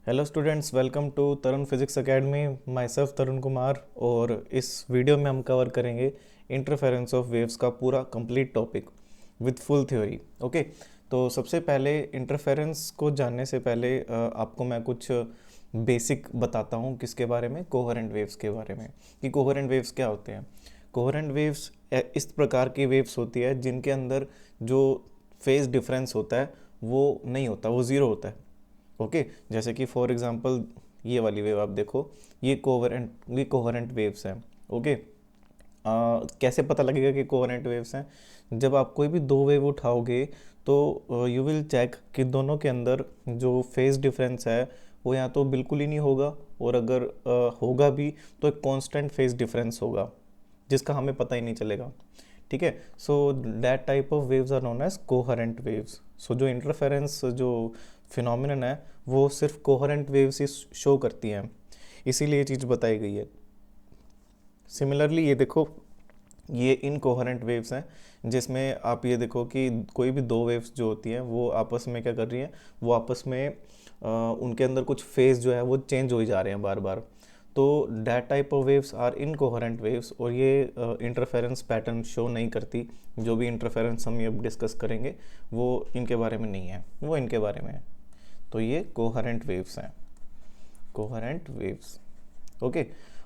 Hello students, welcome to Tarun physics academy. Myself Tarun Kumar. और इस video में हम कवर करेंगे इंटरफेरेंस ऑफ वेव्स का पूरा complete topic with full theory. Okay, तो सबसे पहले इंटरफेरेंस को जानने से पहले आपको मैं कुछ बेसिक बताता हूँ किसके बारे में, कोहेरेंट वेव्स के बारे में, कि कोहेरेंट वेव्स क्या होते हैं। कोहेरेंट वेव्स इस प्रकार की वेव्स होती है जिनके अंदर जो फेज डिफरेंस होता है वो नहीं होता, वो ज़ीरो होता है। ओके, जैसे कि फॉर एग्जांपल ये वाली वेव आप देखो, ये कोहेरेंट वेव्स हैं। ओके, कैसे पता लगेगा कि कोहेरेंट वेव्स हैं? जब आप कोई भी दो वेव उठाओगे तो यू विल चेक कि दोनों के अंदर जो फेज डिफरेंस है वो या तो बिल्कुल ही नहीं होगा, और अगर होगा भी तो एक कांस्टेंट फेज डिफरेंस होगा जिसका हमें पता ही नहीं चलेगा। ठीक है, so that type of waves are known as coherent waves. So जो इंटरफेरेंस जो फिनोमिनन है वो सिर्फ कोहेरेंट वेव्स ही शो करती हैं, इसीलिए ये चीज़ बताई गई है। सिमिलरली ये देखो, ये इनकोहेरेंट वेव्स हैं जिसमें आप ये देखो कि कोई भी दो वेव्स जो होती हैं वो आपस में क्या कर रही हैं, वो आपस में उनके अंदर कुछ फेज जो है वो चेंज हो ही जा रहे हैं बार बार। तो that type of waves are incoherent waves, और ये इंटरफेरेंस पैटर्न शो नहीं करती। जो भी इंटरफेरेंस हम ये डिस्कस करेंगे वो इनके बारे में नहीं है, वो इनके बारे में है। तो ये कोहेरेंट वेव्स हैं, कोहेरेंट वेव्स। ओके,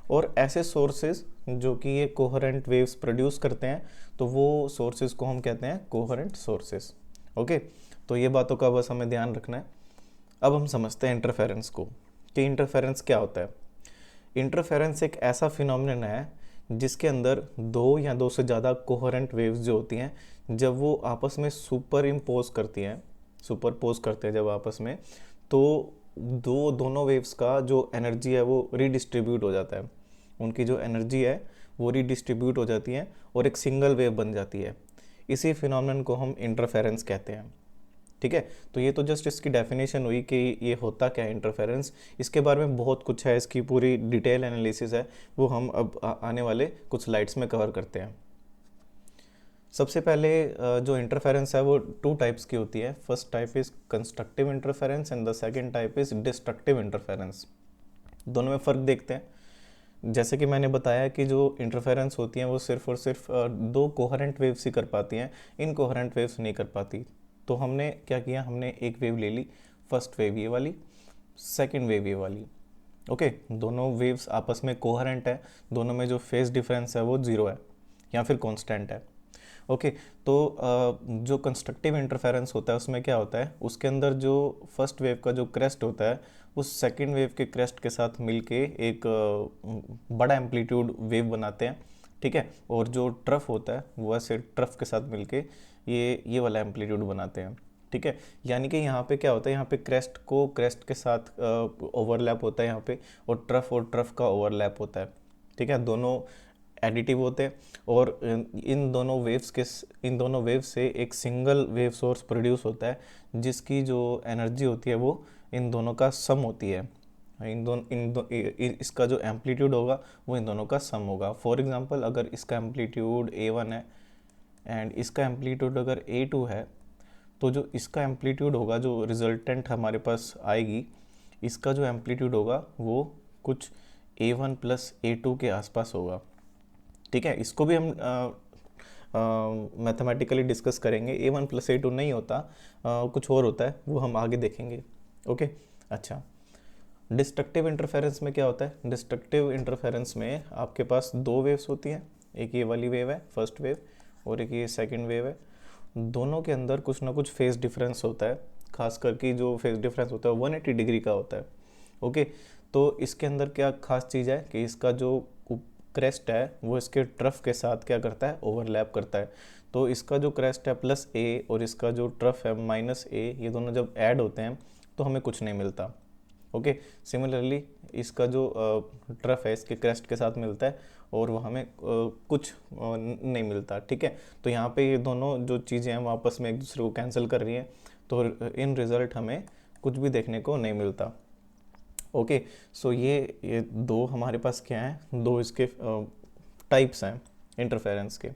और ऐसे सोर्सेज जो कि ये कोहेरेंट वेव्स प्रोड्यूस करते हैं तो वो सोर्सेज को हम कहते हैं कोहेरेंट सोर्सेज। ओके, तो ये बातों का बस हमें ध्यान रखना है। अब हम समझते हैं इंटरफेरेंस को, कि इंटरफेरेंस क्या होता है। इंटरफेरेंस एक ऐसा फिनोमिनन है जिसके अंदर दो या दो से ज़्यादा कोहेरेंट वेव्स जो होती हैं, जब वो आपस में सुपर इम्पोज करती हैं, सुपरपोज करते हैं जब आपस में, तो दोनों वेव्स का जो एनर्जी है वो रीडिस्ट्रीब्यूट हो जाता है। उनकी जो एनर्जी है वो रीडिस्ट्रीब्यूट हो जाती है और एक सिंगल वेव बन जाती है। इसी फिनोमेनन को हम इंटरफेरेंस कहते हैं। ठीक है, तो ये तो जस्ट इसकी डेफिनेशन हुई कि ये होता क्या है इंटरफेरेंस। इसके बारे में बहुत कुछ है, इसकी पूरी डिटेल एनालिसिस है, वो हम अब आने वाले कुछ स्लाइड्स में कवर करते हैं। सबसे पहले जो इंटरफेरेंस है वो टू टाइप्स की होती है। First type is constructive interference and the second type is destructive interference. दोनों में फ़र्क देखते हैं। जैसे कि मैंने बताया कि जो इंटरफेरेंस होती हैं वो सिर्फ और सिर्फ दो कोहेरेंट वेव्स ही कर पाती हैं, इनकोहेरेंट वेव्स नहीं कर पाती। तो हमने क्या किया, हमने एक वेव ले ली, फर्स्ट वेव ये वाली, सेकंड वेव ये वाली। ओके, दोनों वेव्स आपस में कोहेरेंट है, दोनों में जो फेज डिफरेंस है वो ज़ीरो है या फिर कांस्टेंट है। ओके, तो जो कंस्ट्रक्टिव इंटरफेरेंस होता है उसमें क्या होता है, उसके अंदर जो फर्स्ट वेव का जो क्रेस्ट होता है उस सेकंड वेव के क्रेस्ट के साथ मिलके एक बड़ा एम्पलीट्यूड वेव बनाते हैं। ठीक है, और जो ट्रफ होता है वो ऐसे ट्रफ के साथ मिलके ये वाला एम्पलीट्यूड बनाते हैं। ठीक है, यानी कि यहाँ पे क्या होता है, यहाँ पे क्रेस्ट को क्रेस्ट के साथ ओवरलैप होता है यहाँ पे, और ट्रफ का ओवरलैप होता है। ठीक है, दोनों एडिटिव होते हैं, और इन दोनों वेव्स से एक सिंगल वेव सोर्स प्रोड्यूस होता है जिसकी जो एनर्जी होती है वो इन दोनों का सम होती है। इसका जो एम्पलीट्यूड होगा वो इन दोनों का सम होगा। फॉर एग्जांपल, अगर इसका एम्पलीट्यूड A1 है एंड इसका एम्पलीट्यूड अगर A2 है, तो जो इसका एम्पलीट्यूड होगा, जो रिजल्टेंट हमारे पास आएगी, इसका जो एम्पलीट्यूड होगा वो कुछ A1 प्लस A2 के आसपास होगा। ठीक है, इसको भी हम मैथमेटिकली डिस्कस करेंगे। A1 प्लस A2 नहीं होता, कुछ और होता है, वो हम आगे देखेंगे। ओके, अच्छा, डिस्ट्रक्टिव इंटरफेरेंस में क्या होता है। डिस्ट्रक्टिव इंटरफेरेंस में आपके पास दो वेव्स होती हैं, एक ये वाली वेव है फर्स्ट वेव, और एक ये सेकंड वेव है। दोनों के अंदर कुछ ना कुछ फेज डिफरेंस होता है, खास करके जो फेज डिफरेंस होता है 180 डिग्री का होता है। ओके, तो इसके अंदर क्या खास चीज़ है कि इसका जो क्रेस्ट है वो इसके ट्रफ के साथ क्या करता है, ओवरलैप करता है। तो इसका जो क्रेस्ट है प्लस ए और इसका जो ट्रफ है माइनस ए, ये दोनों जब ऐड होते हैं तो हमें कुछ नहीं मिलता। ओके, सिमिलरली इसका जो ट्रफ है इसके क्रेस्ट के साथ मिलता है और वो हमें कुछ नहीं मिलता। ठीक है, तो यहाँ पे ये दोनों जो चीज़ें हैं वो आपस में एक दूसरे को कैंसिल कर रही हैं, तो इन रिज़ल्ट हमें कुछ भी देखने को नहीं मिलता। ओके, सो ये दो हमारे पास क्या हैं, दो इसके टाइप्स हैं इंटरफेरेंस के,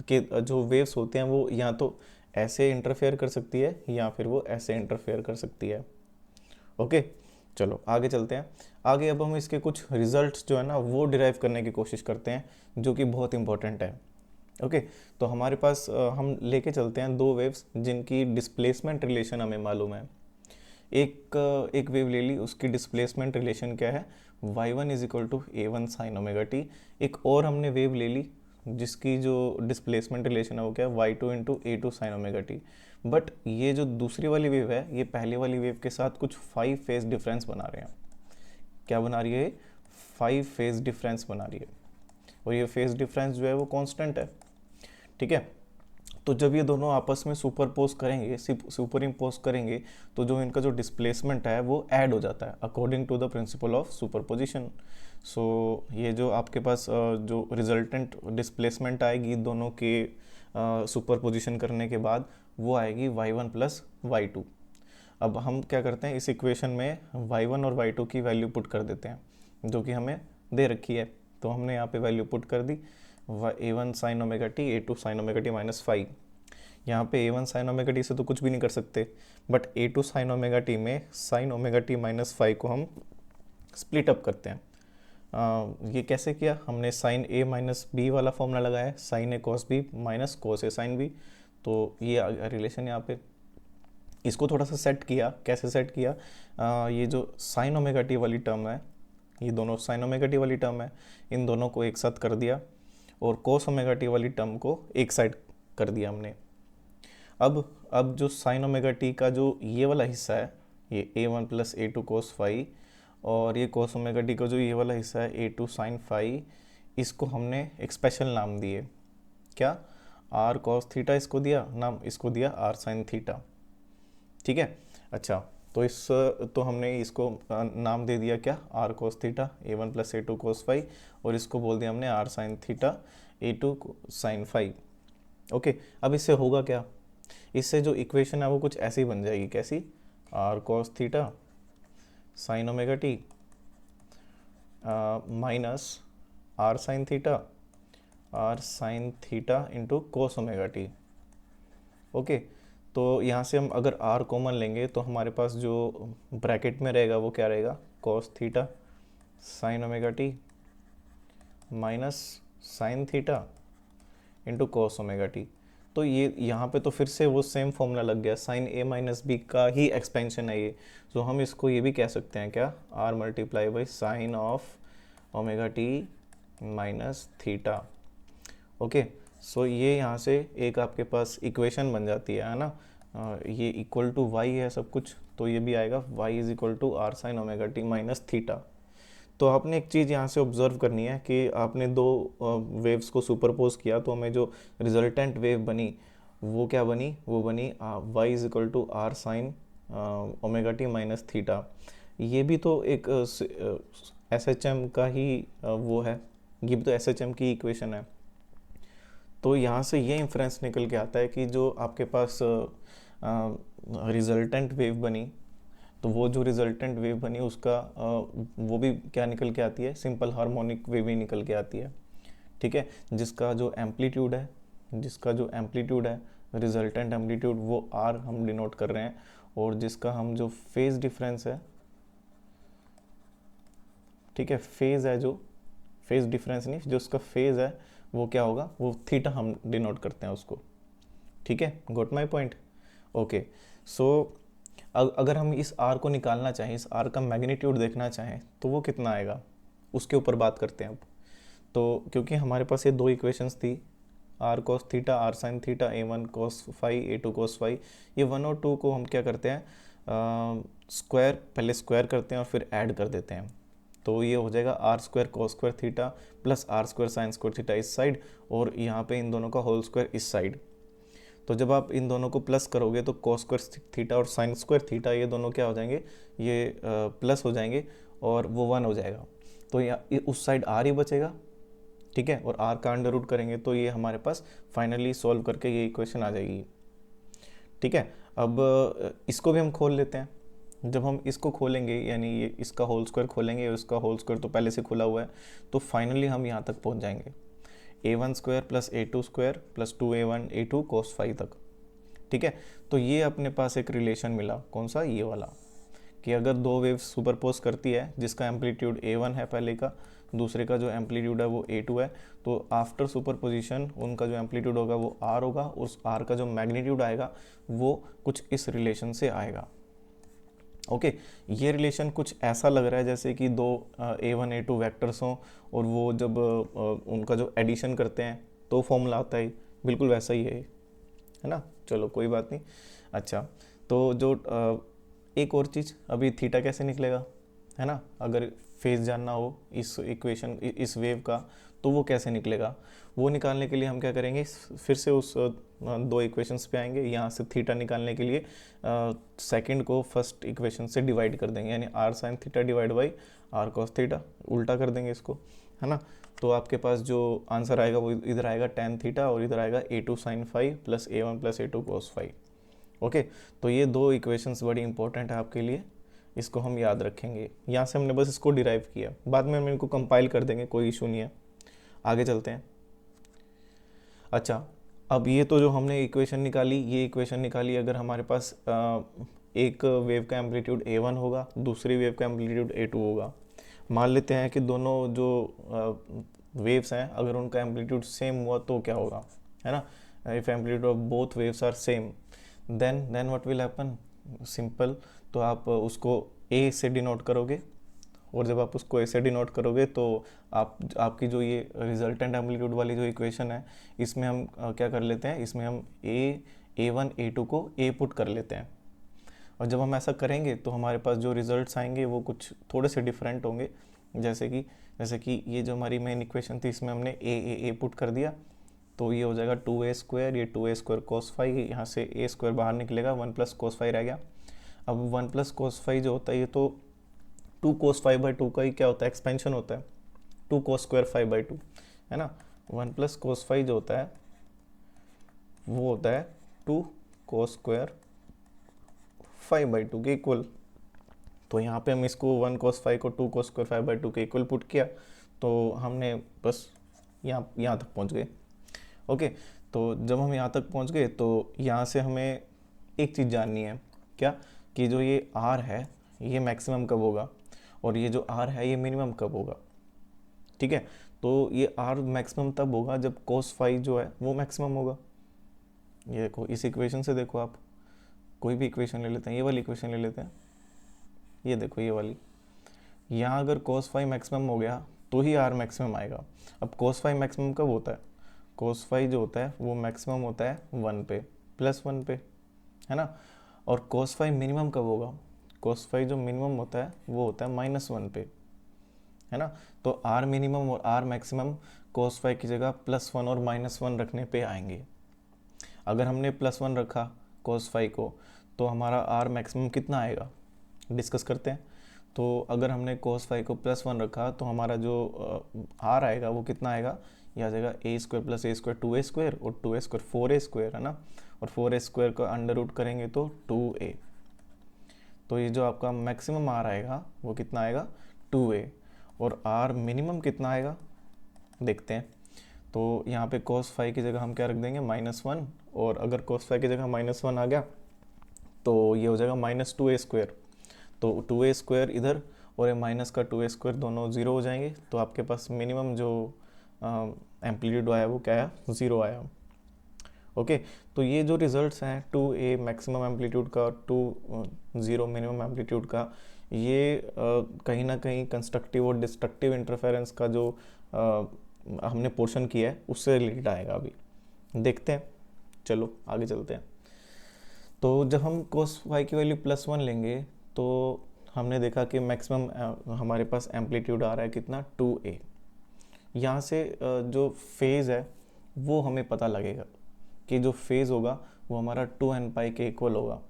कि जो वेव्स होते हैं वो या तो ऐसे इंटरफेयर कर सकती है या फिर वो ऐसे इंटरफेयर कर सकती है। ओके, चलो आगे चलते हैं। आगे अब हम इसके कुछ रिजल्ट्स जो है ना वो डिराइव करने की कोशिश करते हैं जो कि बहुत इंपॉर्टेंट है। ओके, तो हमारे पास हम लेके चलते हैं दो वेव्स जिनकी डिस्प्लेसमेंट रिलेशन हमें मालूम है। एक वेव ले ली, उसकी डिस्प्लेसमेंट रिलेशन क्या है, y1 one is equal to A one sine omega T. एक और हमने वेव ले ली जिसकी जो डिस्प्लेसमेंट रिलेशन है वो क्या है, Y two into A two sine omega T. But ये जो दूसरी वाली वेव है ये पहली वाली वेव के साथ कुछ 5 फेज डिफरेंस बना रहे हैं। क्या बना रही है, 5 फेज डिफरेंस बना रही है, और ये फेज डिफरेंस जो है वो कांस्टेंट है। ठीक है, तो जब ये दोनों आपस में सुपरपोज करेंगे, सुपर इम्पोज करेंगे, तो जो इनका जो डिस्प्लेसमेंट है वो ऐड हो जाता है according to the principle of superposition. So ये जो आपके पास जो रिजल्टेंट डिस्प्लेसमेंट आएगी दोनों के सुपरपोजिशन करने के बाद, वो आएगी y1 one plus Y to. अब हम क्या करते हैं, इस इक्वेशन में y1 और y2 की वैल्यू पुट कर देते हैं जो कि हमें दे रखी है। तो हमने यहाँ पे वैल्यू पुट कर दी, a1 sine omega T, a2 sine omega T minus 5। यहाँ पे a1 साइन ओमेगा टी से तो कुछ भी नहीं कर सकते, but a2 sine omega T में साइन ओमेगा टी माइनस 5 को हम स्प्लिट अप करते हैं। ये कैसे किया, हमने साइन ए माइनस बी वाला फॉर्मूला लगाया है, sign A cos B minus cos A sine B. तो ये रिलेशन यहाँ पे इसको थोड़ा सा सेट किया। कैसे सेट किया, ये जो साइन ओमेगा टी वाली टर्म है, ये दोनों साइन ओमेगा टी वाली टर्म है, इन दोनों को एक साथ कर दिया, और कोस ओमेगा टी वाली टर्म को एक साइड कर दिया हमने। अब जो साइन ओमेगा टी का जो ये वाला हिस्सा है, ये a one plus A two cos phi, और ये कोस ओमेगा टी का जो ये वाला हिस्सा है ए टू साइन फाई, इसको हमने एक स्पेशल नाम दिए। क्या, आर कॉस थीटा इसको दिया नाम, इसको दिया आर साइन थीटा। ठीक है, अच्छा, तो हमने इसको नाम दे दिया क्या, R cos theta A one plus A two cos phi, और इसको बोल दिया हमने R sine theta A two sine phi. Okay, अब इससे होगा क्या, इससे जो इक्वेशन है वो कुछ ऐसी बन जाएगी, कैसी, R cos theta sine omega T minus R sine theta into cos omega T. Okay, तो यहाँ से हम अगर r कॉमन लेंगे तो हमारे पास जो ब्रैकेट में रहेगा वो क्या रहेगा, cos theta sine omega T minus sign theta into cos omega T. तो ये यहाँ पे तो फिर से वो सेम फॉर्मूला लग गया, साइन ए माइनस बी का ही एक्सपेंशन है ये। तो हम इसको ये भी कह सकते हैं क्या, r multiply by sine of omega T minus theta. Okay, so ये यहाँ से एक आपके पास इक्वेशन बन जाती है ना, ये इक्वल टू वाई है सब कुछ, तो ये भी आएगा y is equal to R sine omega T minus theta. तो आपने एक चीज़ यहाँ से ऑब्जर्व करनी है कि आपने दो वेव्स को सुपरपोज किया तो हमें जो रिजल्टेंट वेव बनी वो क्या बनी, वो बनी y is equal to R sine omega T minus theta. ये भी तो एक SHM का ही वो है, ये भी तो SHM की इक्वेशन है। तो यहाँ से ये इंफरेंस निकल के आता है कि जो आपके पास रिजल्टेंट वेव बनी, तो वो जो रिजल्टेंट वेव बनी उसका वो भी क्या निकल के आती है, सिंपल हार्मोनिक वेव ही निकल के आती है। ठीक है, जिसका जो एम्पलीट्यूड है रिजल्टेंट एम्पलीट्यूड वो आर हम डिनोट कर रहे हैं, और जिसका हम जो फेज डिफरेंस है, ठीक है, फेज है, जो फेज डिफरेंस नहीं, जो उसका फेज है वो क्या होगा, वो थीटा हम डिनोट करते हैं उसको। ठीक है, गॉट माय पॉइंट। ओके, सो अगर हम इस आर को निकालना चाहें, इस आर का मैग्नीट्यूड देखना चाहें, तो वो कितना आएगा उसके ऊपर बात करते हैं अब। तो क्योंकि हमारे पास ये दो इक्वेशंस थी, R cos theta R sine theta A one cos phi A two cos phi, ये 1 और 2 को हम क्या करते हैं, स्क्वायर, पहले स्क्वायर करते हैं और फिर ऐड कर देते हैं। तो ये हो जाएगा R square cos square theta plus R square sine square theta इस साइड, और यहाँ पे इन दोनों का होल स्क्वायर इस साइड। तो जब आप इन दोनों को प्लस करोगे तो कॉस स्क्वायर थीटा और साइन स्क्वायर थीटा ये दोनों क्या हो जाएंगे, ये प्लस हो जाएंगे और वो 1 हो जाएगा। तो यहाँ उस साइड आर ही बचेगा। ठीक है, और आर का अंडर रूट करेंगे तो ये हमारे पास फाइनली सॉल्व करके ये इक्वेशन आ जाएगी। ठीक है, अब इसको भी हम खोल लेते हैं। जब हम इसको खोलेंगे, यानी ये इसका होल स्क्वायर खोलेंगे, इसका होल स्क्वायर तो पहले से खुला हुआ है, तो फाइनली हम यहाँ तक पहुँच जाएंगे, a1 square plus a2 square plus 2a1 a2 cos phi तक। ठीक है, तो ये अपने पास एक रिलेशन मिला, कौन सा, ये वाला, कि अगर दो वेव्स सुपरपोज करती है जिसका एम्पलीट्यूड A1 है पहले का, दूसरे का जो एम्पलीट्यूड है वो A2 है, तो आफ्टर सुपरपोजिशन उनका जो एम्पलीट्यूड होगा वो R होगा, उस R का जो मैग्नीट्यूड आएगा वो कुछ इस रिलेशन से आएगा। ओके ये रिलेशन कुछ ऐसा लग रहा है जैसे कि दो A1 A2 वेक्टर्स हों और वो जब उनका जो एडिशन करते हैं तो फॉर्मूला आता है, बिल्कुल वैसा ही है ना। चलो कोई बात नहीं। अच्छा तो जो एक और चीज़, अभी थीटा कैसे निकलेगा, है ना, अगर फेज जानना हो इस इक्वेशन इस वेव का तो वो कैसे निकलेगा, वो निकालने के लिए हम क्या करेंगे, फिर से उस दो इक्वेशंस पे आएंगे। यहाँ से थीटा निकालने के लिए सेकंड को फर्स्ट इक्वेशन से डिवाइड कर देंगे, यानी R sine theta divide by R cos theta, उल्टा कर देंगे इसको, है ना। तो आपके पास जो आंसर आएगा वो इधर आएगा टेन थीटा और इधर आएगा A2 sine five plus A1 plus A2 cos five. Okay तो ये दो इक्वेशंस बड़ी इंपॉर्टेंट है आपके लिए, इसको हम याद रखेंगे। यहाँ से हमने बस इसको डिराइव किया, बाद में हम इनको कंपाइल कर देंगे, कोई इशू नहीं है। आगे चलते हैं। अच्छा अब ये तो जो हमने इक्वेशन निकाली, ये इक्वेशन निकाली, अगर हमारे पास एक वेव का एम्पलीट्यूड A1 होगा, दूसरी वेव का एम्पलीट्यूड A2 होगा। मान लेते हैं कि दोनों जो वेव्स हैं अगर उनका एम्पलीट्यूड सेम हुआ तो क्या होगा, है ना। If amplitude of both waves are same then what will happen, simple. तो आप उसको A से डिनोट करोगे, और जब आप उसको ऐसे डिनोट करोगे तो आपकी जो ये रिजल्टेंट एम्पलीट्यूड वाली जो इक्वेशन है इसमें हम क्या कर लेते हैं, इसमें हम A1 A2 को A पुट कर लेते हैं। और जब हम ऐसा करेंगे तो हमारे पास जो रिजल्ट्स आएंगे वो कुछ थोड़े से डिफरेंट होंगे। जैसे कि ये जो हमारी मेन इक्वेशन थी इसमें हमने A पुट कर दिया, तो ये हो जाएगा 2A स्क्वायर, ये 2A स्क्वायर कोस फाइव, यहाँ से A स्क्वायर बाहर निकलेगा, 1 प्लस कोस फाइव रह गया। अब 1 प्लस कोस फाइव जो होता है ये तो 2 कोस फाइव बाई 2 का ही क्या होता है, एक्सपेंशन होता है, 2 कोस स्क्वायर 5 बाई 2, है ना। 1 प्लस कोस फाइव जो होता है वो होता है 2 कोस स्क्वायर 5 बाई 2 के इक्वल। तो यहाँ पे हम इसको 1 कोस फाइव को 2 कोस स्क्वायर 5 बाई 2 के इक्वल पुट किया, तो हमने बस यहाँ तक पहुँच गए। ओके तो जब हम यहाँ तक पहुँच गए तो यहाँ से हमें एक चीज़ जाननी है, क्या, कि जो ये R है ये मैक्सिमम कब होगा और ये जो R है ये मिनिमम कब होगा। ठीक है, तो ये R मैक्सिमम तब होगा जब कोस फाइव जो है वो मैक्सिमम होगा। ये देखो इस इक्वेशन से, देखो आप कोई भी इक्वेशन ले लेते हैं, ये वाली इक्वेशन ले लेते हैं, ये देखो ये वाली, यहाँ अगर कोस फाइव मैक्सिमम हो गया तो ही R मैक्सिमम आएगा। अब कोस फाइव मैक्सिमम कब होता है, कोस फाइव जो होता है वो मैक्सिमम होता है 1 पे प्लस 1 पे, है ना। और कोस फाइव मिनिमम कब होगा, कोस फाइव जो मिनिमम होता है वो होता है -1 पे, है ना। तो R मिनिमम और R मैक्सिमम कोस फाइव की जगह +1 और -1 रखने पे आएंगे। अगर हमने +1 रखा कोस फाइव को तो हमारा R मैक्सिमम कितना आएगा, डिस्कस करते हैं। तो अगर हमने कोस फाइव को +1 रखा तो हमारा जो R आएगा वो कितना आएगा, यह आ जाएगा A square plus A square 2A square और 2A स्क्वायर 4A स्क्वायर, है ना। और 4A स्क्वायर का अंडर रूट करेंगे तो 2A, तो ये जो आपका मैक्सिमम R आएगा वो कितना आएगा 2A। और R मिनिमम कितना आएगा देखते हैं। तो यहाँ पे कोस फाइव की जगह हम क्या रख देंगे -1, और अगर कोस फाइव की जगह -1 आ गया तो ये हो जाएगा -2A स्क्वायर। तो 2A स्क्वायर इधर और ये माइनस का 2A स्क्वायर दोनों ज़ीरो हो जाएंगे, तो आपके पास मिनिमम जो एम्पलीट्यूड आया वो क्या आया, 0 आया। ओके तो ये जो रिजल्ट्स हैं 2A मैक्सिमम एम्पलीट्यूड का, 2 मिनिमम एम्पलीट्यूड का, ये कहीं ना कहीं कंस्ट्रक्टिव और डिस्ट्रक्टिव इंटरफेरेंस का जो हमने पोर्शन किया है उससे रिलेटेड आएगा। अभी देखते हैं, चलो आगे चलते हैं। तो जब हम कोस फाइव की वैल्यू +1 लेंगे तो हमने देखा कि मैक्सिमम हमारे पास एम्पलीट्यूड आ रहा है कितना 2A। यहाँ से जो फेज़ है वो हमें पता लगेगा कि जो फेज़ होगा वो हमारा 2n पाई के इक्वल होगा।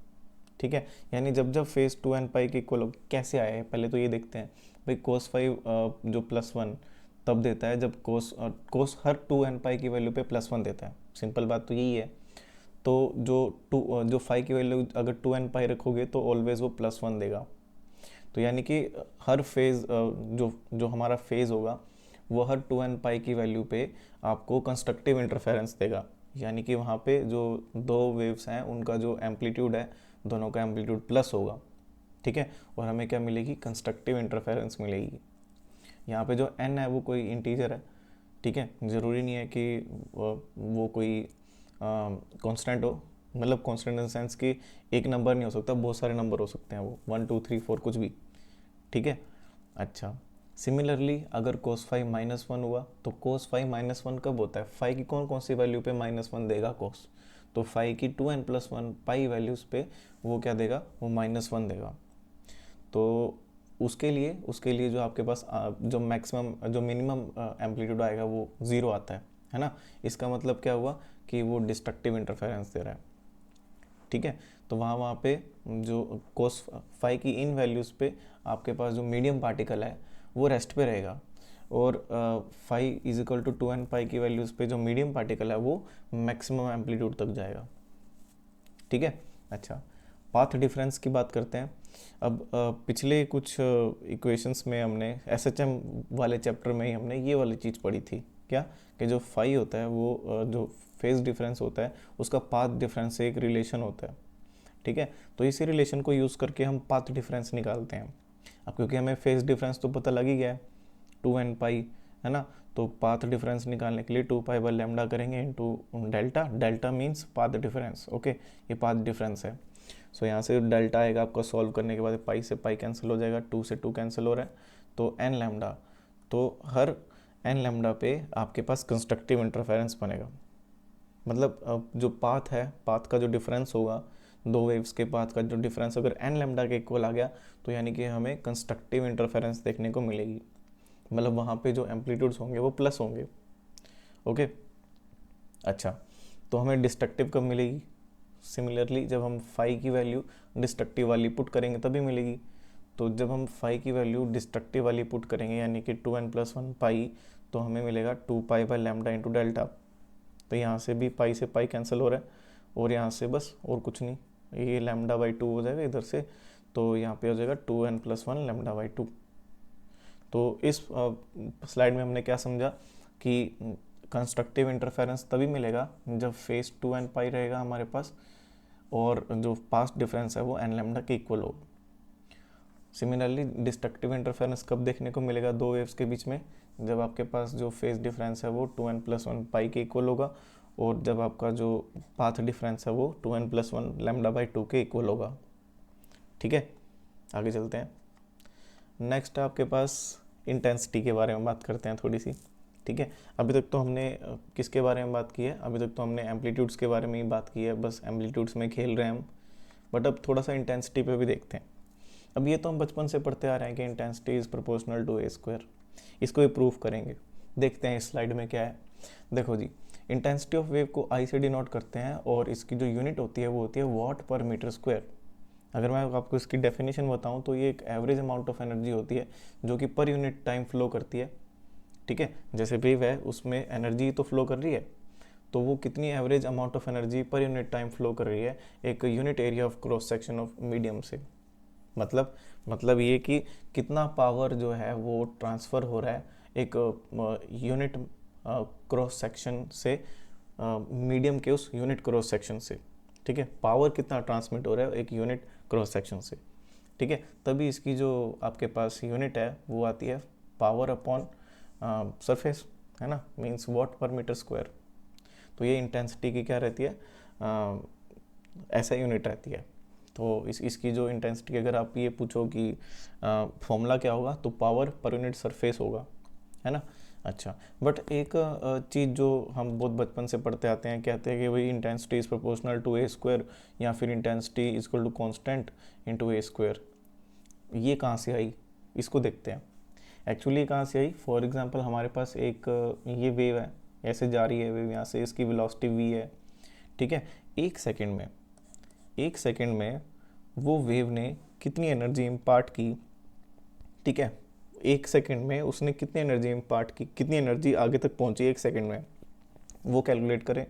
ठीक है, यानी जब फेज़ 2n पाई के इक्वल होगा, कैसे आया है पहले तो ये देखते हैं। भाई कोस फाइव जो +1 तब देता है जब कोस हर 2n पाई की वैल्यू पे +1 देता है, सिंपल बात तो यही है। तो जो फाइव की वैल्यू अगर 2n पाई रखोगे तो ऑलवेज वो +1 देगा। तो यानी कि हर फेज़ जो हमारा फेज़ होगा वो हर 2n पाई की वैल्यू पे आपको कंस्ट्रक्टिव इंटरफेरेंस देगा, यानी कि वहाँ पे जो दो वेव्स हैं उनका जो एम्पलीट्यूड है दोनों का एम्पलीट्यूड प्लस होगा। ठीक है, और हमें क्या मिलेगी, कंस्ट्रक्टिव इंटरफेरेंस मिलेगी। यहाँ पे जो n है वो कोई इंटीजर है, ठीक है, ज़रूरी नहीं है कि वो कोई कांस्टेंट हो, मतलब कांस्टेंट इन सेंस कि एक नंबर नहीं हो सकता, बहुत सारे नंबर हो सकते हैं, वो 1 2 3 4 कुछ भी, ठीक है। अच्छा, सिमिलरली अगर cos फाइव माइनस वन हुआ तो cos फाइव माइनस वन कब होता है, फाइव की कौन कौन सी वैल्यू पे माइनस वन देगा cos, तो फाइव की 2n+1 पाई वैल्यूज़ पे वो क्या देगा, वो -1 देगा। तो उसके लिए जो आपके पास जो मैक्सिमम जो मिनिमम एम्पलीट्यूड आएगा वो 0 आता है ना। इसका मतलब क्या हुआ कि वो डिस्ट्रक्टिव इंटरफेरेंस दे रहा है, ठीक है। तो वहाँ पे जो कोस फाई की इन वैल्यूज़ पे आपके पास जो मीडियम पार्टिकल है वो रेस्ट पे रहेगा, और phi is equal to 2n pi की वैल्यूज़ पे जो मीडियम पार्टिकल है वो मैक्सिमम एम्पलीट्यूड तक जाएगा, ठीक है। अच्छा, पाथ डिफरेंस की बात करते हैं। अब पिछले कुछ इक्वेशंस में हमने एसएचएम वाले चैप्टर में ही हमने ये वाली चीज़ पढ़ी थी, क्या कि जो फाई होता है वो जो फेज डिफरेंस होता है उसका पाथ डिफरेंस से एक रिलेशन होता है, ठीक है। तो इसी रिलेशन को यूज़ करके हम पाथ डिफरेंस निकालते हैं। अब क्योंकि हमें फेज डिफरेंस तो पता लग ही गया है 2n पाई, है ना, तो पाथ डिफरेंस निकालने के लिए 2 पाई बाय लैम्डा करेंगे into delta, delta means path difference, okay, ये पाथ डिफरेंस है। सो यहाँ से डेल्टा आएगा आपका, सॉल्व करने के बाद पाई से पाई कैंसिल हो जाएगा, 2 से 2 कैंसिल हो रहा है, तो n लैम्डा, तो हर n लैम्डा पे आपके पास कंस्ट्रक्टिव इंटरफेरेंस बनेगा। मतलब जो पाथ है, पाथ का जो डिफरेंस होगा, दो वेव्स के पाथ का जो डिफरेंस अगर n लैम्डा के इक्वल आ गया तो यानी कि हमें कंस्ट्रक्टिव इंटरफेरेंस देखने को मिलेगी, मतलब वहाँ पे जो एम्पलीट्यूड्स होंगे वो प्लस होंगे, ओके। अच्छा, तो हमें डिस्ट्रक्टिव कब मिलेगी, सिमिलरली जब हम फाई की वैल्यू डिस्ट्रक्टिव वाली पुट करेंगे तभी मिलेगी। तो जब हम फाई की वैल्यू डिस्ट्रक्टिव वाली पुट करेंगे यानी कि 2n+1 पाई, तो हमें मिलेगा 2 pi by lambda into delta. तो यहाँ से भी पाई से पाई कैंसिल हो रहा है, और यहाँ से बस और कुछ नहीं, ये लैम्डा बाई 2 हो जाएगा इधर से, तो यहाँ पे हो जाएगा 2n+1 लैम्डा बाई 2। तो इस स्लाइड में हमने क्या समझा कि कंस्ट्रक्टिव इंटरफेरेंस तभी मिलेगा जब फेस 2n पाई रहेगा हमारे पास, और जो पास्ट डिफरेंस है वो n लैम्डा के इक्वल हो। सिमिलरली डिस्ट्रक्टिव इंटरफेरेंस कब देखने को मिलेगा दो वेव्स के बीच में, जब आपके पास जो फेज डिफरेंस है वो 2n+1 पाई के इक्वल होगा, और जब आपका जो पाथ डिफरेंस है वो 2n+1 लैम्डा बाई 2 के इक्वल होगा, ठीक है। आगे चलते हैं। नेक्स्ट आपके पास इंटेंसिटी के बारे में बात करते हैं थोड़ी सी, ठीक है। अभी तक तो हमने किसके बारे में बात की है, अभी तक तो हमने एम्पलीट्यूड्स के बारे में ही बात की है, बस एम्पलीट्यूड्स में खेल रहे हैं हम, बट अब थोड़ा सा इंटेंसिटी पे भी देखते हैं। अब ये तो हम बचपन से पढ़ते आ रहे हैं कि intensity is proportional to a², इसको भी प्रूव करेंगे। देखते हैं इस स्लाइड में क्या है। देखो जी, इंटेंसिटी ऑफ वेव को I से डिनोट करते हैं, और इसकी जो यूनिट होती है वो होती है वॉट पर मीटर स्क्वायर। अगर मैं आपको इसकी डेफिनेशन बताऊं तो ये एक एवरेज अमाउंट ऑफ एनर्जी होती है जो कि पर यूनिट टाइम फ्लो करती है, ठीक है। जैसे वेव है उसमें एनर्जी तो फ्लो कर रही है, तो वो कितनी एवरेज अमाउंट ऑफ एनर्जी पर यूनिट टाइम फ्लो कर रही है एक unit area of cross section of medium से। मतलब ये कि कितना पावर जो है वो ट्रांसफ़र हो रहा है एक यूनिट क्रॉस सेक्शन से मीडियम के उस यूनिट क्रॉस सेक्शन से, ठीक है। पावर कितना ट्रांसमिट हो रहा है एक यूनिट क्रॉस सेक्शन से, ठीक है। तभी इसकी जो आपके पास यूनिट है वो आती है पावर अपॉन सरफेस, है ना, मींस वॉट पर मीटर स्क्वायर। तो ये इंटेंसिटी की क्या रहती है, ऐसा यूनिट रहती है। तो इसकी जो इंटेंसिटी अगर आप ये पूछो कि फॉर्मूला क्या होगा, तो पावर पर यूनिट सरफेस होगा, है ना। अच्छा, बट एक चीज़ जो हम बहुत बचपन से पढ़ते आते हैं, कहते हैं कि भाई intensity is proportional to a², या फिर intensity is equal to constant into a²। ये कहाँ से आई, इसको देखते हैं। एक्चुअली कहाँ से आई, फॉर एग्जांपल हमारे पास एक ये वेव है, ऐसे जा रही है वेव, यहाँ से इसकी वेलोसिटी v है, ठीक है। एक सेकेंड में वो वेव ने कितनी एनर्जी इम्पार्ट की, ठीक है। एक सेकेंड में उसने कितनी एनर्जी इम्पार्ट की, कितनी एनर्जी आगे तक पहुंची एक सेकेंड में, वो कैलकुलेट करें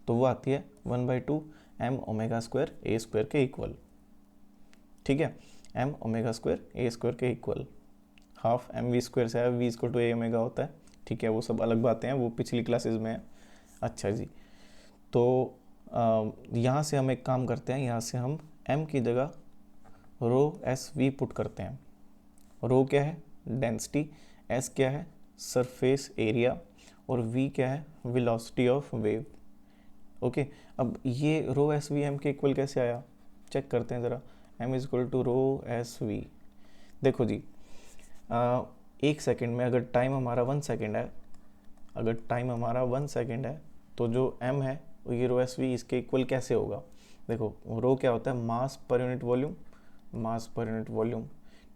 तो वो आती है 1/2 m⍵² a² के इक्वल, ठीक है। m⍵² a² के इक्वल, हाफ mv² से है, v = a ओमेगा होता है, ठीक है। वो सब अलग बातें हैं, वो पिछली क्लासेस में है। अच्छा जी, तो यहाँ से हम एक काम करते हैं, यहाँ से हम m की जगह रो एस वी पुट करते हैं। रो क्या है, डेंसिटी, एस क्या है, सरफेस एरिया, और वी क्या है, वेलोसिटी ऑफ वेव। ओके, अब ये रो एस वी एम के इक्वल कैसे आया, चेक करते हैं ज़रा। M is equal to rho S V. देखो जी, एक सेकेंड में अगर टाइम हमारा 1 सेकेंड है, अगर टाइम हमारा 1 सेकेंड है, तो जो एम है ये रो एस वी इसके इक्वल कैसे होगा। देखो, रो क्या होता है, मास पर यूनिट वॉल्यूम, मास पर यूनिट वॉल्यूम,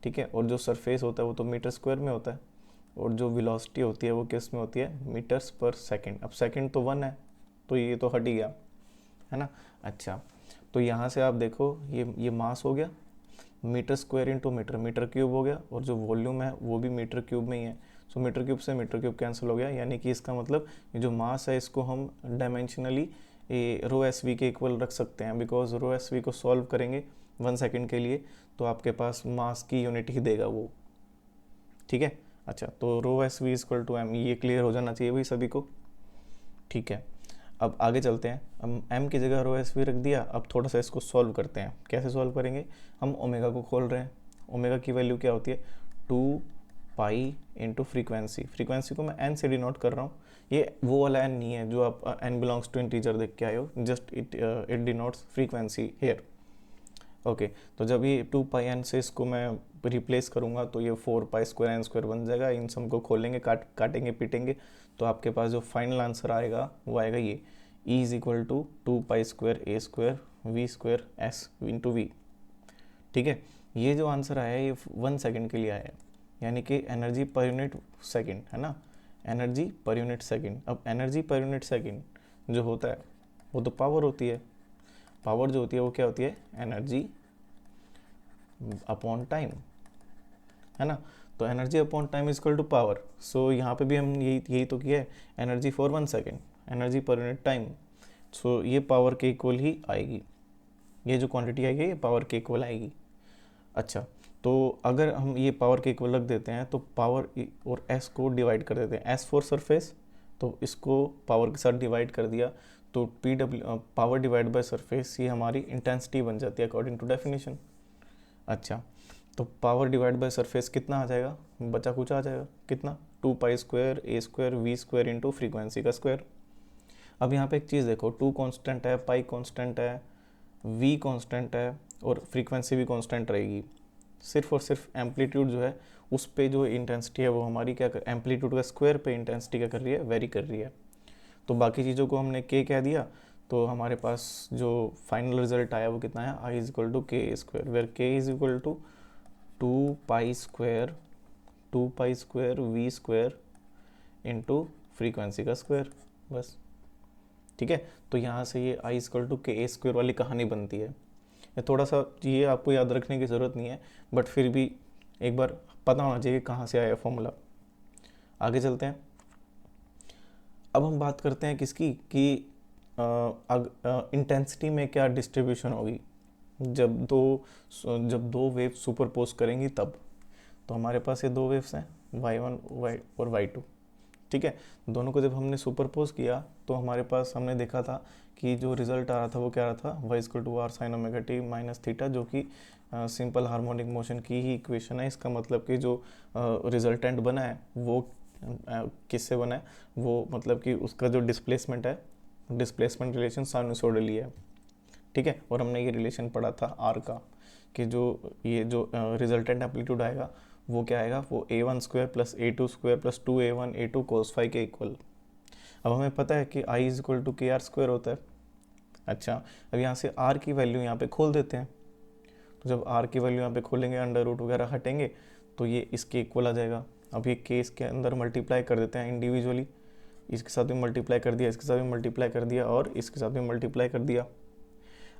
ठीक है। और जो सरफेस होता है वो तो मीटर स्क्वायर में होता है, और जो वेलोसिटी होती है वो किस में होती है, मीटर्स पर सेकेंड। अब सेकेंड तो 1 है, तो ये तो हट ही गया, है ना। अच्छा, तो यहाँ से आप देखो, ये मास हो गया, metre square into metre, metre cube हो गया, और जो वॉल्यूम है वो भी मीटर क्यूब में ही है। सो मीटर क्यूब से मीटर क्यूब कैंसिल हो गया, यानी कि इसका मतलब ये जो मास है इसको हम डायमेंशनली रो एस वी के इक्वल रख सकते हैं, बिकॉज रो एस वी को सॉल्व करेंगे 1 सेकेंड के लिए तो आपके पास मास की यूनिट ही देगा वो, ठीक है। अच्छा, तो rho S v equal to m, ये क्लियर हो जाना चाहिए भाई सभी को, ठीक है। अब आगे चलते हैं, हम m की जगह रो एस वी रख दिया। अब थोड़ा सा इसको सॉल्व करते हैं, कैसे सॉल्व करेंगे, हम ओमेगा को खोल रहे हैं। ओमेगा की वैल्यू क्या होती है, 2 पाई इंटू फ्रीक्वेंसी, फ्रीक्वेंसी को मैं n से डिनोट कर रहा हूँ, ये वो वाला n नहीं है जो आप n बिलोंग्स टू इंटीजर देख के आए हो, just it denotes frequency here. Okay, तो जब ये 2 पाई n से इसको मैं रिप्लेस करूँगा तो ये 4 पाई स्क्वायर n स्क्वायर बन जाएगा। इन सब को खोलेंगे, काटेंगे पीटेंगे, तो आपके पास जो फाइनल आंसर आएगा वो आएगा ये, E is equal to 2 pi square a square v square s into V, ठीक है। ये जो आंसर आया है ये 1 सेकेंड के लिए आया है, यानी कि एनर्जी पर यूनिट सेकेंड, है ना, एनर्जी पर यूनिट सेकेंड। अब एनर्जी पर यूनिट सेकेंड जो होता है वो तो पावर होती है, पावर जो होती है वो क्या होती है, एनर्जी अपॉन टाइम, है ना। तो energy upon time is equal to power. So यहाँ पे भी हम यही तो किया है, एनर्जी फॉर 1 सेकेंड, एनर्जी पर यूनिट टाइम। सो ये पावर के इक्वल ही आएगी, ये जो क्वांटिटी आएगी ये पावर के इक्वल आएगी। अच्छा, तो अगर हम ये पावर के इक्वल रख देते हैं तो पावर और एस को डिवाइड कर देते हैं, एस फॉर सरफेस, तो इसको पावर के साथ डिवाइड कर दिया, तो P W power divide by surface ये हमारी इंटेंसिटी बन जाती है अकॉर्डिंग टू डेफिनेशन। अच्छा, तो पावर डिवाइड बाय सरफेस कितना आ जाएगा, बचा कुछ आ जाएगा, कितना, 2 pi square a square v square into frequency का स्क्वायर। अब यहाँ पे एक चीज़ देखो, 2 कांस्टेंट है, पाई कांस्टेंट है, v कांस्टेंट है, और फ्रीक्वेंसी भी कांस्टेंट रहेगी। सिर्फ और सिर्फ एम्पलीट्यूड जो है उस पे जो इंटेंसिटी है वो हमारी क्या कर, एम्पलीट्यूड का स्क्वायर पे इंटेंसिटी क्या कर रही है, वेरी कर रही है। तो बाकी चीज़ों को हमने k कह दिया, तो हमारे पास जो फाइनल रिजल्ट आया वो कितना है, i is equal to K square, where k is equal to 2 pi square V square into frequency का स्क्वायर, बस, ठीक है। तो यहाँ से ये i equal to K square वाली कहानी बनती है। ये थोड़ा सा ये आपको याद रखने की ज़रूरत नहीं है, बट फिर भी एक बार पता होना चाहिए कहाँ से आया फॉर्मूला। आगे चलते हैं, अब हम बात करते हैं किसकी, कि इंटेंसिटी में क्या डिस्ट्रीब्यूशन होगी जब दो वेव सुपरपोज करेंगी तब। तो हमारे पास ये दो वेव्स हैं, y1 और y2, ठीक है। दोनों को जब हमने सुपरपोज किया तो हमारे पास हमने देखा था कि जो रिजल्ट आ रहा था वो क्या आ रहा था, y equal to R sine omega T minus theta, जो कि सिंपल हार्मोनिक मोशन की ही इक्वेशन है। इसका मतलब कि जो रिजल्टेंट बना है वो किससे बना है, वो मतलब कि उसका जो डिस्प्लेसमेंट है, डिस्प्लेसमेंट रिलेशन साइनसोइडली है, ठीक है। और हमने ये रिलेशन पढ़ा था आर का, कि ये जो रिजल्टेंट एम्पलीट्यूड आएगा वो क्या आएगा, वो a1 square plus a2 square plus 2a1 a2 cos phi के इक्वल। अब हमें पता है कि i is equal to K R square होता है। अच्छा, अब यहाँ से r की वैल्यू यहाँ पे खोल देते हैं, तो जब r की वैल्यू यहाँ पे खोलेंगे, अंडर रूट वगैरह हटेंगे, तो ये इसके इक्वल आ जाएगा। अब ये के इसके अंदर मल्टीप्लाई कर देते हैं इंडिविजुअली, इसके साथ भी मल्टीप्लाई कर दिया, इसके साथ भी मल्टीप्लाई कर दिया, और इसके साथ भी मल्टीप्लाई कर दिया।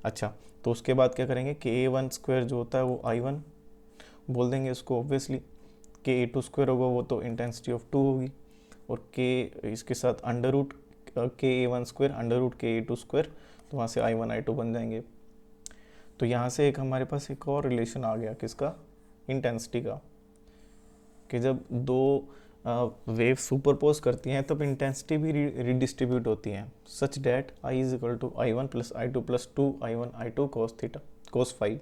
अच्छा, तो उसके बाद क्या करेंगे कि a1 स्क्वायर जो होता है वो i1 बोल देंगे उसको, ऑब्वियसली के a2 स्क्वायर होगा वो तो इंटेंसिटी ऑफ 2 होगी, और के इसके साथ अंडर रूट के a1 स्क्वायर अंडर रूट के a2 स्क्वायर, तो वहाँ से i1 i2 बन जाएंगे। तो यहाँ से एक हमारे पास एक और रिलेशन आ गया, किसका, इंटेंसिटी का, कि जब दो वेव सुपरपोज करती हैं तब इंटेंसिटी भी रिडिस्ट्रीब्यूट होती हैं, such that i is equal to i1 plus i2 plus 2 i1 i2 cos theta cos phi.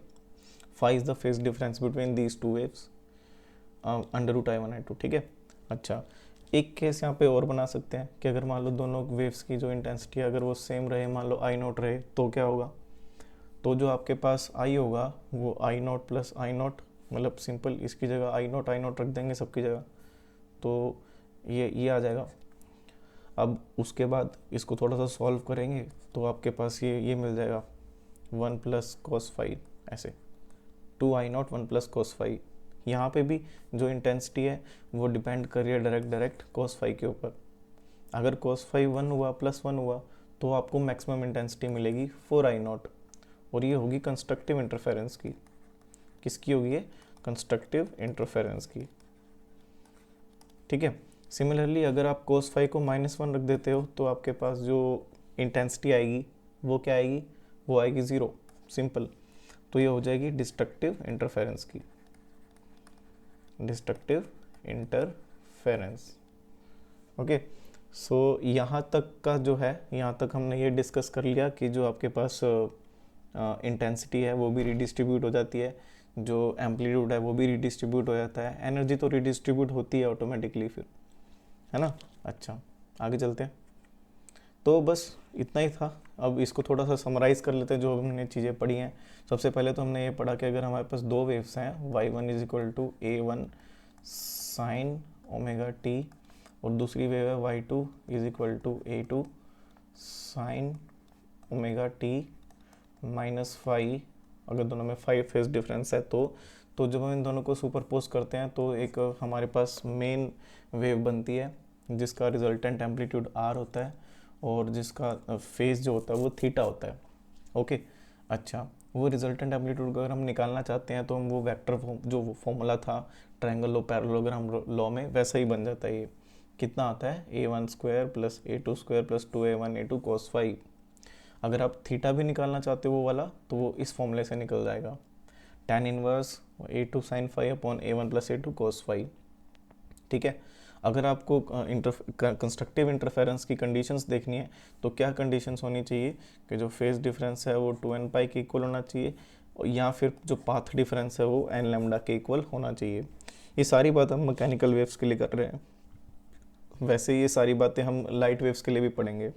Phi is the phase difference between these two waves under root I1 I2, ठीक है। अच्छा, एक case यहाँ पे और बना सकते हैं कि अगर मान लो दोनों वेव्स की जो इंटेंसिटी है अगर वो सेम रहे, मान लो I0 रहे, तो क्या होगा, तो जो आपके पास I होगा वो I0 प्लस I0, मतलब सिंपल इसकी जगह I0 रख देंगे सबकी जगह, तो ये आ जाएगा। अब उसके बाद इसको थोड़ा सा सॉल्व करेंगे तो आपके पास ये मिल जाएगा 1 प्लस cos फाई, ऐसे 2I0 1 प्लस cos फाई। यहाँ पे भी जो इंटेंसिटी है वो डिपेंड कर रही है डायरेक्ट cos फाई के ऊपर। अगर cos फाई 1 हुआ प्लस 1 हुआ तो आपको मैक्सिमम इंटेंसिटी मिलेगी 4I0, और ये होगी कंस्ट्रक्टिव इंटरफेरेंस की। किसकी होगी ये? कंस्ट्रक्टिव इंटरफेरेंस की, ठीक है। सिमिलरली अगर आप cos फाई को -1 रख देते हो तो आपके पास जो इंटेंसिटी आएगी वो क्या आएगी? वो आएगी 0, सिंपल। तो ये हो जाएगी डिस्ट्रक्टिव इंटरफेरेंस की, डिस्ट्रक्टिव इंटरफेरेंस। ओके, सो यहाँ तक का जो है, यहाँ तक हमने ये डिस्कस कर लिया कि जो आपके पास इंटेंसिटी है वो भी रिडिस्ट्रीब्यूट हो जाती है, जो एम्पलीट्यूड है वो भी रिडिस्ट्रीब्यूट हो जाता है, एनर्जी तो रिडिस्ट्रीब्यूट होती है ऑटोमेटिकली फिर, है ना। अच्छा, आगे चलते हैं। तो बस इतना ही था। अब इसको थोड़ा सा समराइज़ कर लेते हैं जो हमने चीज़ें पढ़ी हैं। सबसे पहले तो हमने ये पढ़ा कि अगर हमारे पास दो वेव्स हैं, y1 is equal to A1 sine omega T, और दूसरी वेव है y2 is equal to A2 sine omega T minus phi, अगर दोनों में 5 फेज डिफरेंस है तो जब हम इन दोनों को सुपरपोज करते हैं तो एक हमारे पास मेन वेव बनती है जिसका रिजल्टेंट एम्पलीट्यूड r होता है और जिसका फेज जो होता है वो थीटा होता है। ओके, अच्छा, वो रिजल्टेंट एम्पलीट्यूड अगर हम निकालना चाहते हैं तो हम वो वेक्टर जो फॉर्मूला था ट्रायंगल पैरेललोग्राम लॉ में वैसा ही बन जाता है। ये कितना आता है? A1 square plus A2 square plus 2A1 A2 cos phi. अगर आप थीटा भी निकालना चाहते हो वो वाला तो वो इस फॉर्मूले से निकल जाएगा, tan inverse A2 sine phi upon A1 plus A2 cos phi, ठीक है। अगर आपको कंस्ट्रक्टिव इंटरफेरेंस की कंडीशंस देखनी है तो क्या कंडीशंस होनी चाहिए कि जो फेज डिफरेंस है वो 2n पाई के इक्वल होना चाहिए, या फिर जो पाथ डिफरेंस है वो n लैम्डा के इक्वल होना चाहिए। ये सारी बात हम मैकेनिकल वेव्स के लिए कर रहे हैं, वैसे ये सारी बातें हम लाइट वेव्स के लिए भी पढ़ेंगे।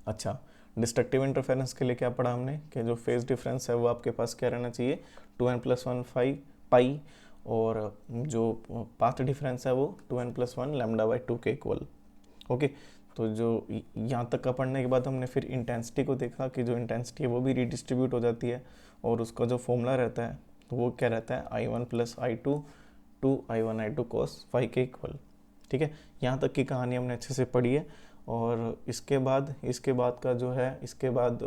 अच्छा, डिस्ट्रक्टिव इंटरफेरेंस के लिए क्या पढ़ा हमने कि जो फेज डिफरेंस है वो आपके पास क्या रहना चाहिए? 2n प्लस 1 पाई, और जो पाथ डिफरेंस है वो 2n प्लस 1 लैम्डा बाई 2 के इक्वल। ओके, तो जो यहाँ तक का पढ़ने के बाद हमने फिर इंटेंसिटी को देखा कि जो इंटेंसिटी है वो भी रिडिस्ट्रीब्यूट हो जाती है, और उसका जो फॉर्मूला रहता है तो वो क्या रहता है? I1 plus I2 2I1 I2 cos phi के इक्वल, ठीक है। यहाँ तक की कहानी हमने अच्छे से पढ़ी है, और इसके बाद का जो है, इसके बाद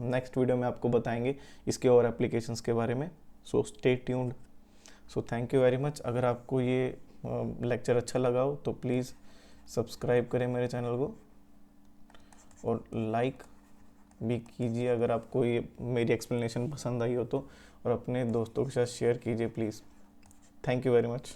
नेक्स्ट वीडियो में आपको बताएंगे इसके और एप्लीकेशंस के बारे में। So stay tuned. So thank you very much. अगर आपको ये लेक्चर अच्छा लगा हो तो प्लीज़ सब्सक्राइब करें मेरे चैनल को, और लाइक भी कीजिए अगर आपको ये मेरी एक्सप्लेनेशन पसंद आई हो तो, और अपने दोस्तों के साथ शेयर कीजिए please. Thank you very much.